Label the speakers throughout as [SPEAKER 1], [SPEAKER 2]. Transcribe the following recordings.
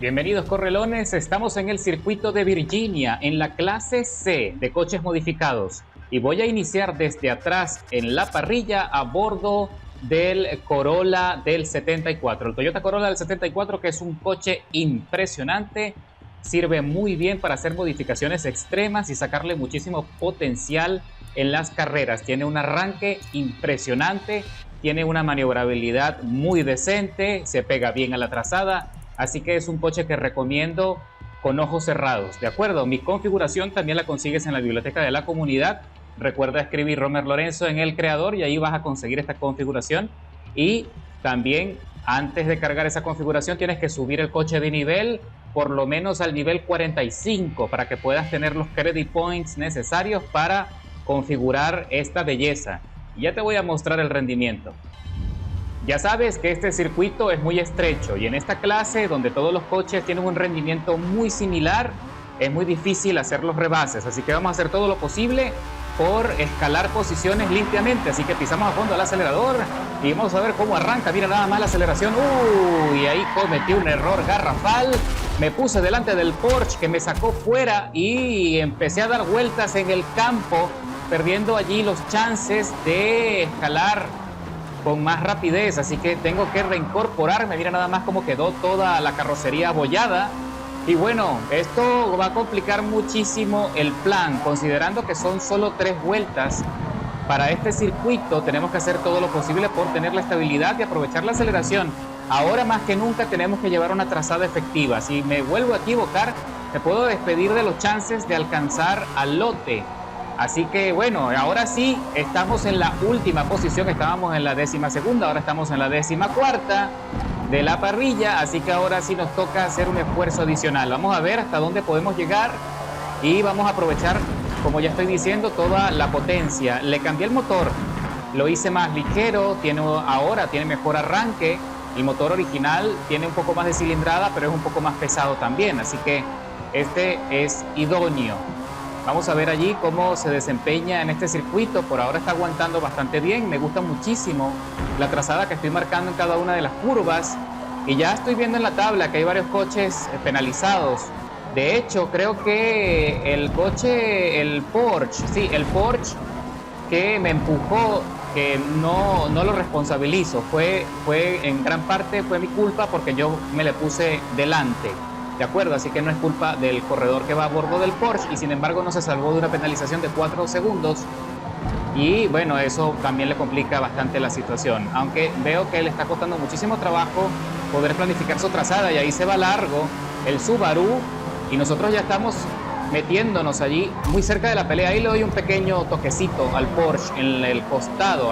[SPEAKER 1] Bienvenidos correlones, estamos en el circuito de Virginia, en la clase C de coches modificados. Y voy a iniciar desde atrás en la parrilla a bordo del Corolla del 74. El Toyota Corolla del 74, que es un coche impresionante, sirve muy bien para hacer modificaciones extremas y sacarle muchísimo potencial en las carreras. Tiene un arranque impresionante, tiene una maniobrabilidad muy decente, se pega bien a la trazada. Así que es un coche que recomiendo con ojos cerrados, ¿de acuerdo? Mi configuración también la consigues en la biblioteca de la comunidad. Recuerda escribir Romer Lorenzo en el creador y ahí vas a conseguir esta configuración. Y también antes de cargar esa configuración tienes que subir el coche de nivel, por lo menos al nivel 45, para que puedas tener los credit points necesarios para configurar esta belleza. Ya te voy a mostrar el rendimiento. Ya sabes que este circuito es muy estrecho y en esta clase, donde todos los coches tienen un rendimiento muy similar, es muy difícil hacer los rebases. Así que vamos a hacer todo lo posible por escalar posiciones limpiamente. Así que pisamos a fondo el acelerador y vamos a ver cómo arranca. Mira nada más la aceleración. Uy, ahí cometí un error garrafal. Me puse delante del Porsche que me sacó fuera y empecé a dar vueltas en el campo, perdiendo allí los chances de escalar con más rapidez, así que tengo que reincorporarme. Mira nada más cómo quedó toda la carrocería abollada. Y bueno, esto va a complicar muchísimo el plan, considerando que son solo 3 vueltas. Para este circuito tenemos que hacer todo lo posible por tener la estabilidad y aprovechar la aceleración. Ahora más que nunca tenemos que llevar una trazada efectiva. Si me vuelvo a equivocar, me puedo despedir de los chances de alcanzar al lote. Así que bueno, ahora sí, estamos en la última posición. Estábamos en la 12ª, ahora estamos en la 14ª de la parrilla. Así que ahora sí nos toca hacer un esfuerzo adicional. Vamos a ver hasta dónde podemos llegar y vamos a aprovechar, como ya estoy diciendo, toda la potencia. Le cambié el motor, lo hice más ligero, ahora tiene mejor arranque. El motor original tiene un poco más de cilindrada, pero es un poco más pesado también. Así que este es idóneo. Vamos a ver allí cómo se desempeña en este circuito. Por ahora está aguantando bastante bien. Me gusta muchísimo la trazada que estoy marcando en cada una de las curvas. Y ya estoy viendo en la tabla que hay varios coches penalizados. De hecho, creo que el Porsche que me empujó, que no lo responsabilizo. Fue en gran parte fue mi culpa porque yo me le puse delante. ¿De acuerdo? Así que no es culpa del corredor que va a bordo del Porsche y sin embargo no se salvó de una penalización de 4 segundos y bueno, eso también le complica bastante la situación, aunque veo que le está costando muchísimo trabajo poder planificar su trazada y ahí se va largo el Subaru y nosotros ya estamos metiéndonos allí muy cerca de la pelea. Ahí le doy un pequeño toquecito al Porsche en el costado,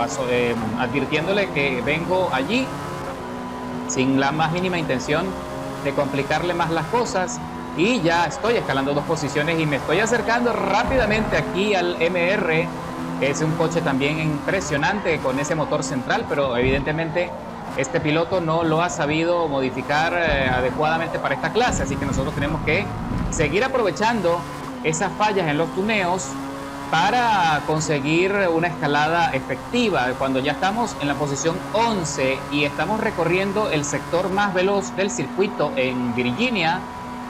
[SPEAKER 1] advirtiéndole que vengo allí sin la más mínima intención de complicarle más las cosas y ya estoy escalando 2 posiciones y me estoy acercando rápidamente aquí al MR. Es un coche también impresionante con ese motor central, pero evidentemente este piloto no lo ha sabido modificar adecuadamente para esta clase, así que nosotros tenemos que seguir aprovechando esas fallas en los tuneos para conseguir una escalada efectiva. Cuando ya estamos en la posición 11 y estamos recorriendo el sector más veloz del circuito en Virginia,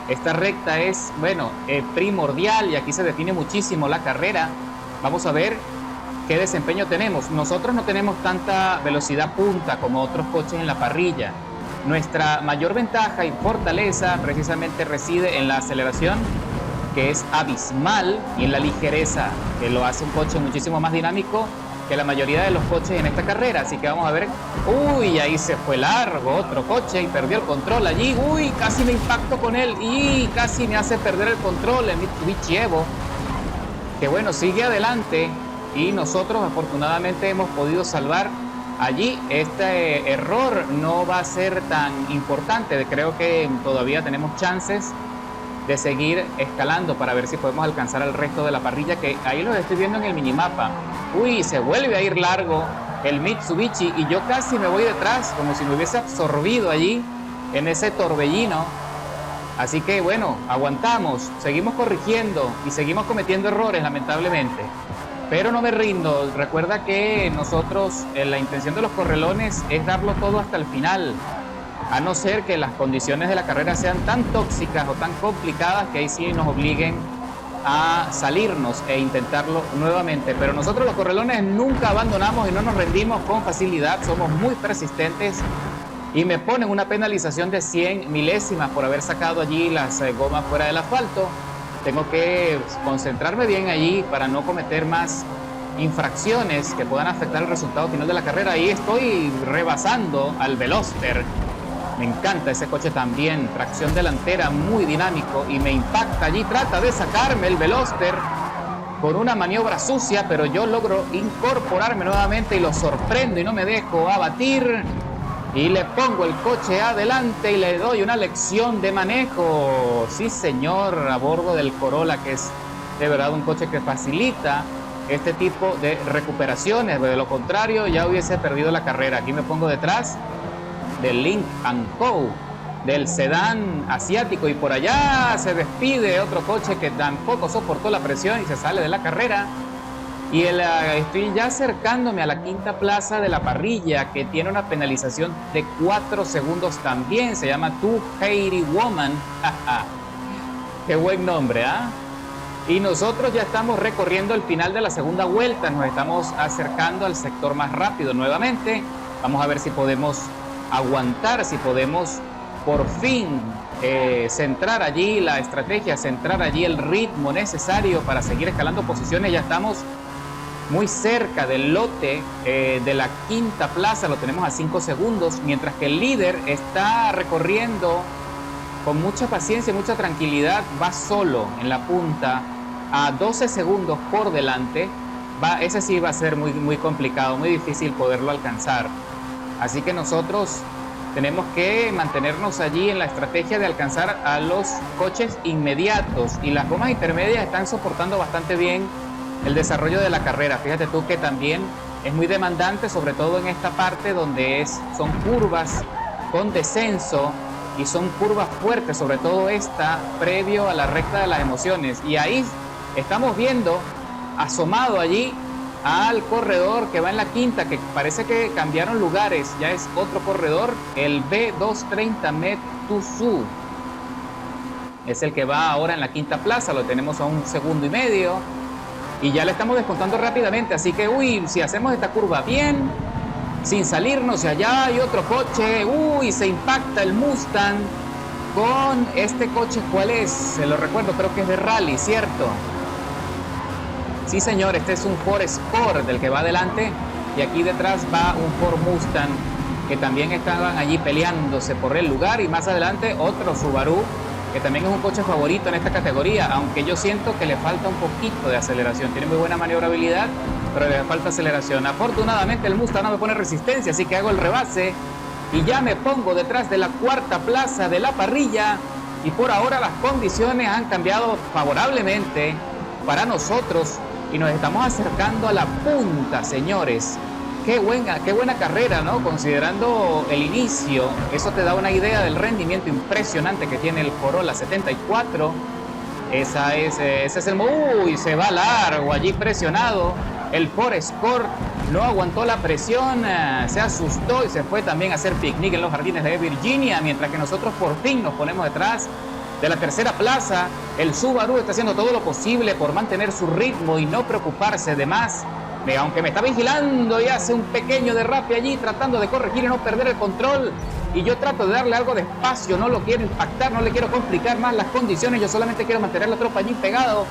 [SPEAKER 1] esta recta es, bueno, primordial y aquí se define muchísimo la carrera. Vamos a ver qué desempeño tenemos. Nosotros no tenemos tanta velocidad punta como otros coches en la parrilla. Nuestra mayor ventaja y fortaleza precisamente reside en la aceleración, que es abismal, y en la ligereza, que lo hace un coche muchísimo más dinámico que la mayoría de los coches en esta carrera. Así que vamos a ver. Uy, ahí se fue largo otro coche y perdió el control allí. Uy, casi me impacto con él y casi me hace perder el control el Mitsubishi Evo, que bueno, sigue adelante y nosotros afortunadamente hemos podido salvar allí. Este error no va a ser tan importante. Creo que todavía tenemos chances de seguir escalando para ver si podemos alcanzar al resto de la parrilla, que ahí lo estoy viendo en el minimapa. Uy, se vuelve a ir largo el Mitsubishi y yo casi me voy detrás, como si me hubiese absorbido allí en ese torbellino. Así que bueno, aguantamos, seguimos corrigiendo y seguimos cometiendo errores, lamentablemente. Pero no me rindo. Recuerda que nosotros, la intención de los correlones es darlo todo hasta el final. a no ser que las condiciones de la carrera sean tan tóxicas o tan complicadas que ahí sí nos obliguen a salirnos e intentarlo nuevamente. Pero nosotros los correlones nunca abandonamos y no nos rendimos con facilidad, somos muy persistentes y me ponen una penalización de 100 milésimas por haber sacado allí las gomas fuera del asfalto. Tengo que concentrarme bien allí para no cometer más infracciones que puedan afectar el resultado final de la carrera. Ahí estoy rebasando al Veloster. Me encanta ese coche también, tracción delantera, muy dinámico y me impacta allí, trata de sacarme el Veloster con una maniobra sucia, pero yo logro incorporarme nuevamente y lo sorprendo y no me dejo abatir y le pongo el coche adelante y le doy una lección de manejo. Sí señor, a bordo del Corolla, que es de verdad un coche que facilita este tipo de recuperaciones, de lo contrario ya hubiese perdido la carrera. Aquí me pongo detrás del Lynk & Co, del sedán asiático, y por allá se despide otro coche que tampoco soportó la presión y se sale de la carrera. Y estoy ya acercándome a la quinta plaza de la parrilla, que tiene una penalización de 4 segundos también. Se llama Too Haty Woman. Qué buen nombre, ¿ah? Y nosotros ya estamos recorriendo el final de la segunda vuelta. Nos estamos acercando al sector más rápido nuevamente. Vamos a ver si podemos aguantar, si podemos por fin centrar allí la estrategia, centrar allí el ritmo necesario para seguir escalando posiciones. Ya estamos muy cerca del lote de la quinta plaza, lo tenemos a 5 segundos, mientras que el líder está recorriendo con mucha paciencia y mucha tranquilidad, va solo en la punta a 12 segundos por delante. Ese sí va a ser muy, muy complicado, muy difícil poderlo alcanzar. Así que nosotros tenemos que mantenernos allí en la estrategia de alcanzar a los coches inmediatos, y las gomas intermedias están soportando bastante bien el desarrollo de la carrera. Fíjate tú que también es muy demandante, sobre todo en esta parte donde son curvas con descenso y son curvas fuertes, sobre todo esta previo a la recta de las emociones. Y ahí estamos viendo asomado allí al corredor que va en la quinta, que parece que cambiaron lugares, ya es otro corredor, el B230 Metsuzu. Es el que va ahora en la quinta plaza, lo tenemos a 1,5 segundos y ya le estamos descontando rápidamente. Así que, si hacemos esta curva bien, sin salirnos, y allá hay otro coche, se impacta el Mustang con este coche. ¿Cuál es? Se lo recuerdo, creo que es de rally, ¿cierto? Sí, señor, este es un Ford Escort del que va adelante, y aquí detrás va un Ford Mustang que también estaban allí peleándose por el lugar, y más adelante otro Subaru que también es un coche favorito en esta categoría, aunque yo siento que le falta un poquito de aceleración. Tiene muy buena maniobrabilidad, pero le falta aceleración. Afortunadamente el Mustang no me pone resistencia, así que hago el rebase y ya me pongo detrás de la cuarta plaza de la parrilla, y por ahora las condiciones han cambiado favorablemente para nosotros y nos estamos acercando a la punta, señores. Qué buena carrera, ¿no? Considerando el inicio, eso te da una idea del rendimiento impresionante que tiene el Corolla 74. Ese es el... se va largo allí presionado. El Ford Escort no aguantó la presión, se asustó y se fue también a hacer picnic en los jardines de Virginia, mientras que nosotros por fin nos ponemos detrás de la tercera plaza. El Subaru está haciendo todo lo posible por mantener su ritmo y no preocuparse de más. Aunque me está vigilando y hace un pequeño derrape allí tratando de corregir y no perder el control, y yo trato de darle algo de espacio, no lo quiero impactar, no le quiero complicar más las condiciones, yo solamente quiero mantener la tropa allí pegado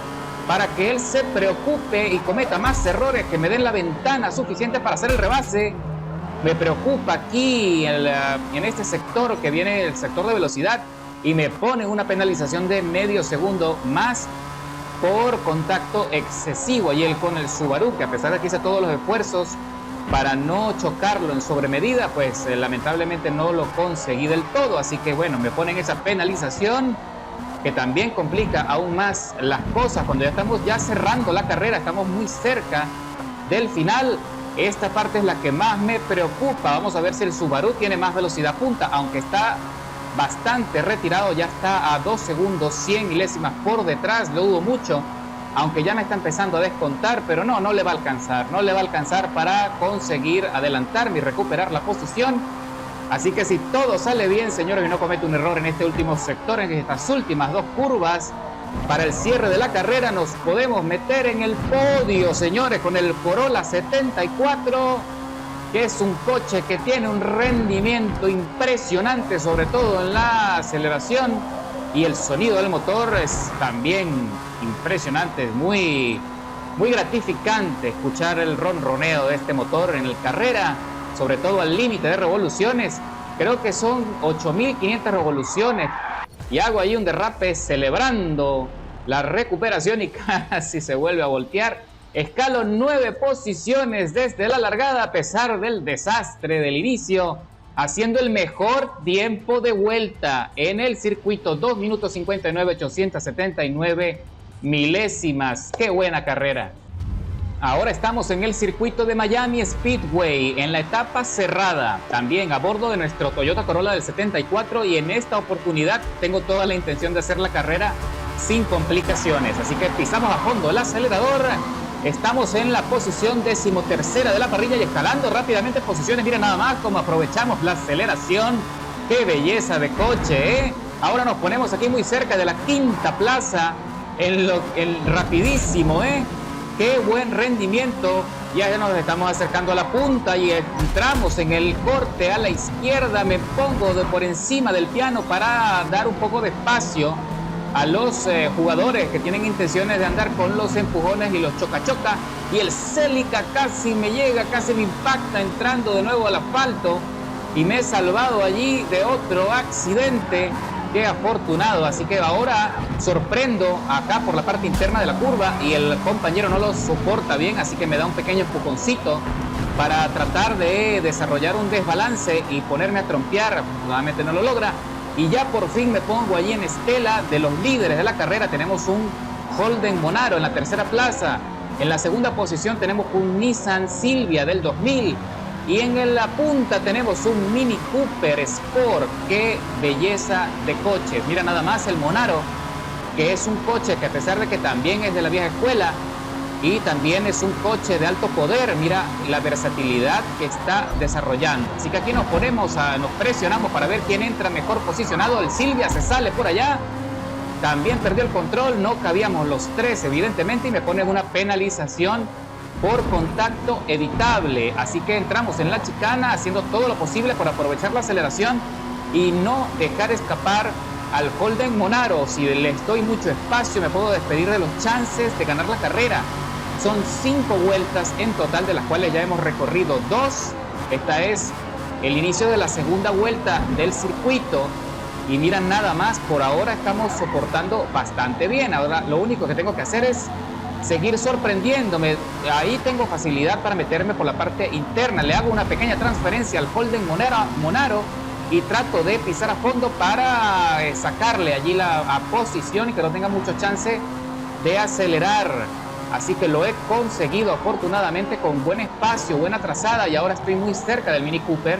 [SPEAKER 1] para que él se preocupe y cometa más errores que me den la ventana suficiente para hacer el rebase. Me preocupa aquí en este sector que viene el sector de velocidad, y me pone una penalización de medio segundo más por contacto excesivo y él con el Subaru, que a pesar de que hice todos los esfuerzos para no chocarlo en sobremedida, pues lamentablemente no lo conseguí del todo. Así que bueno, me ponen esa penalización que también complica aún más las cosas cuando ya estamos cerrando la carrera, estamos muy cerca del final. Esta parte es la que más me preocupa. Vamos a ver si el Subaru tiene más velocidad punta, aunque está bastante retirado, ya está a 2 segundos 100 milésimas por detrás, lo dudo mucho, aunque ya me está empezando a descontar, pero no le va a alcanzar para conseguir adelantarme y recuperar la posición. Así que si todo sale bien, señores, y no comete un error en este último sector, en estas últimas dos curvas, para el cierre de la carrera nos podemos meter en el podio, señores, con el Corolla 74, que es un coche que tiene un rendimiento impresionante, sobre todo en la aceleración, y el sonido del motor es también impresionante, es muy gratificante escuchar el ronroneo de este motor en el carrera, sobre todo al límite de revoluciones. Creo que son 8.500 revoluciones y hago ahí un derrape celebrando la recuperación y casi se vuelve a voltear. Escalo 9 posiciones desde la largada a pesar del desastre del inicio, haciendo el mejor tiempo de vuelta en el circuito, 2 minutos 59.879 milésimas. ¡Qué buena carrera! Ahora estamos en el circuito de Miami Speedway, en la etapa cerrada, también a bordo de nuestro Toyota Corolla del 74, y en esta oportunidad tengo toda la intención de hacer la carrera sin complicaciones. Así que pisamos a fondo el acelerador. Estamos en la posición 13ª de la parrilla y escalando rápidamente posiciones. Mira nada más cómo aprovechamos la aceleración. ¡Qué belleza de coche, eh! Ahora nos ponemos aquí muy cerca de la quinta plaza, el rapidísimo, ¿eh? ¡Qué buen rendimiento! Ya nos estamos acercando a la punta y entramos en el corte a la izquierda. Me pongo por encima del piano para dar un poco de espacio a los jugadores que tienen intenciones de andar con los empujones y los choca-choca. Y el Celica casi me llega, casi me impacta entrando de nuevo al asfalto. Y me he salvado allí de otro accidente. ¡Qué afortunado! Así que ahora sorprendo acá por la parte interna de la curva y el compañero no lo soporta bien, así que me da un pequeño empujoncito para tratar de desarrollar un desbalance y ponerme a trompear. Nuevamente no lo logra y ya por fin me pongo allí en estela de los líderes de la carrera. Tenemos un Holden Monaro en la tercera plaza. En la segunda posición tenemos un Nissan Silvia del 2000. Y en la punta tenemos un Mini Cooper Sport. ¡Qué belleza de coches! Mira nada más el Monaro, que es un coche que a pesar de que también es de la vieja escuela y también es un coche de alto poder, mira la versatilidad que está desarrollando. Así que aquí nos presionamos para ver quién entra mejor posicionado. El Silvia se sale por allá, también perdió el control, no cabíamos los tres evidentemente y me ponen una penalización por contacto evitable. Así que entramos en la chicana haciendo todo lo posible por aprovechar la aceleración y no dejar escapar al Holden Monaro. Si les doy mucho espacio me puedo despedir de los chances de ganar la carrera. Son 5 vueltas en total, de las cuales ya hemos recorrido 2. Esta es el inicio de la segunda vuelta del circuito y miran nada más, por ahora estamos soportando bastante bien. Ahora lo único que tengo que hacer es seguir sorprendiéndome. Ahí tengo facilidad para meterme por la parte interna. Le hago una pequeña transferencia al Holden Monaro y trato de pisar a fondo para sacarle allí la posición y que no tenga mucho chance de acelerar. Así que lo he conseguido afortunadamente con buen espacio, buena trazada, y ahora estoy muy cerca del Mini Cooper,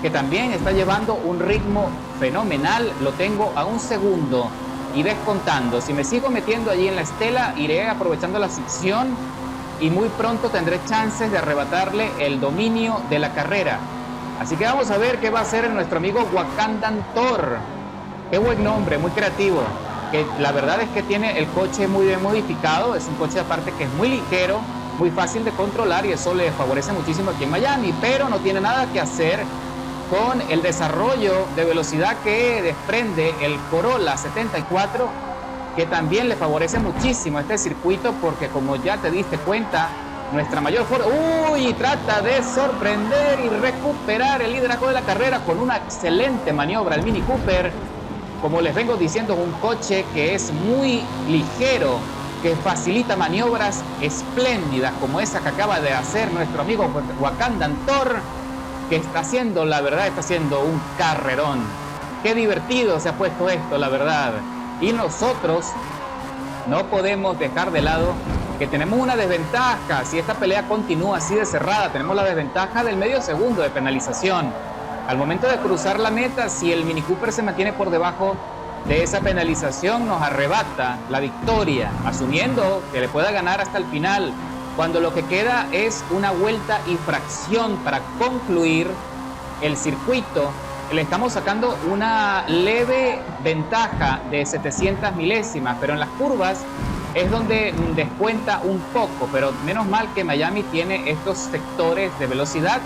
[SPEAKER 1] que también está llevando un ritmo fenomenal. Lo tengo a 1 segundo y descontando. Si me sigo metiendo allí en la estela, iré aprovechando la succión y muy pronto tendré chances de arrebatarle el dominio de la carrera. Así que vamos a ver qué va a hacer nuestro amigo Wakandan Thor. Qué buen nombre, muy creativo. Que la verdad es que tiene el coche muy bien modificado. Es un coche aparte que es muy ligero, muy fácil de controlar y eso le favorece muchísimo aquí en Miami. Pero no tiene nada que hacer con el desarrollo de velocidad que desprende el Corolla 74, que también le favorece muchísimo a este circuito, porque como ya te diste cuenta, nuestra mayor fuerza... ¡Uy! Trata de sorprender y recuperar el liderazgo de la carrera con una excelente maniobra el Mini Cooper. Como les vengo diciendo, es un coche que es muy ligero, que facilita maniobras espléndidas como esa que acaba de hacer nuestro amigo Wakandan Thor, que está haciendo, la verdad, está haciendo un carrerón. Qué divertido se ha puesto esto, la verdad. Y nosotros no podemos dejar de lado que tenemos una desventaja. Si esta pelea continúa así de cerrada, tenemos la desventaja del medio segundo de penalización. Al momento de cruzar la meta, si el Mini Cooper se mantiene por debajo de esa penalización, nos arrebata la victoria, asumiendo que le pueda ganar hasta el final, cuando lo que queda es una vuelta y fracción para concluir el circuito. Le estamos sacando una leve ventaja de 700 milésimas, pero en las curvas es donde descuenta un poco, pero menos mal que Miami tiene estos sectores de velocidad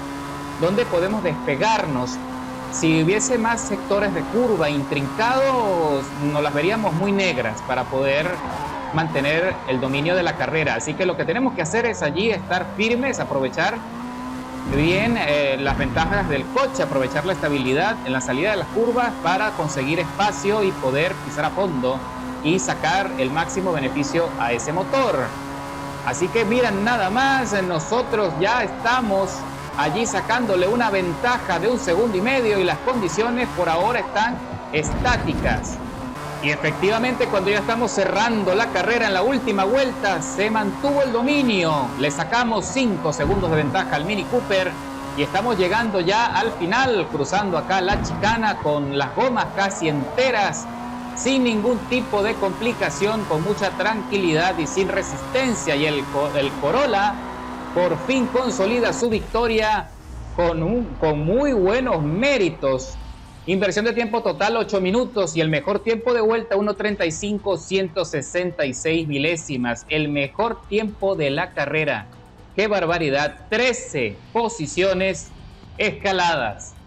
[SPEAKER 1] donde podemos despegarnos. Si hubiese más sectores de curva intrincados, nos las veríamos muy negras para poder mantener el dominio de la carrera. Así que lo que tenemos que hacer es allí estar firmes, aprovechar bien las ventajas del coche, aprovechar la estabilidad en la salida de las curvas para conseguir espacio y poder pisar a fondo y sacar el máximo beneficio a ese motor. Así que miren nada más, nosotros ya estamos allí sacándole una ventaja de 1,5 segundos y las condiciones por ahora están estáticas. Y efectivamente, cuando ya estamos cerrando la carrera en la última vuelta, se mantuvo el dominio. Le sacamos 5 segundos de ventaja al Mini Cooper y estamos llegando ya al final, cruzando acá la chicana con las gomas casi enteras, sin ningún tipo de complicación, con mucha tranquilidad y sin resistencia. Y el Corolla por fin consolida su victoria con muy buenos méritos. Inversión de tiempo total 8 minutos y el mejor tiempo de vuelta 1:35, 166 milésimas. El mejor tiempo de la carrera. ¡Qué barbaridad! 13 posiciones escaladas.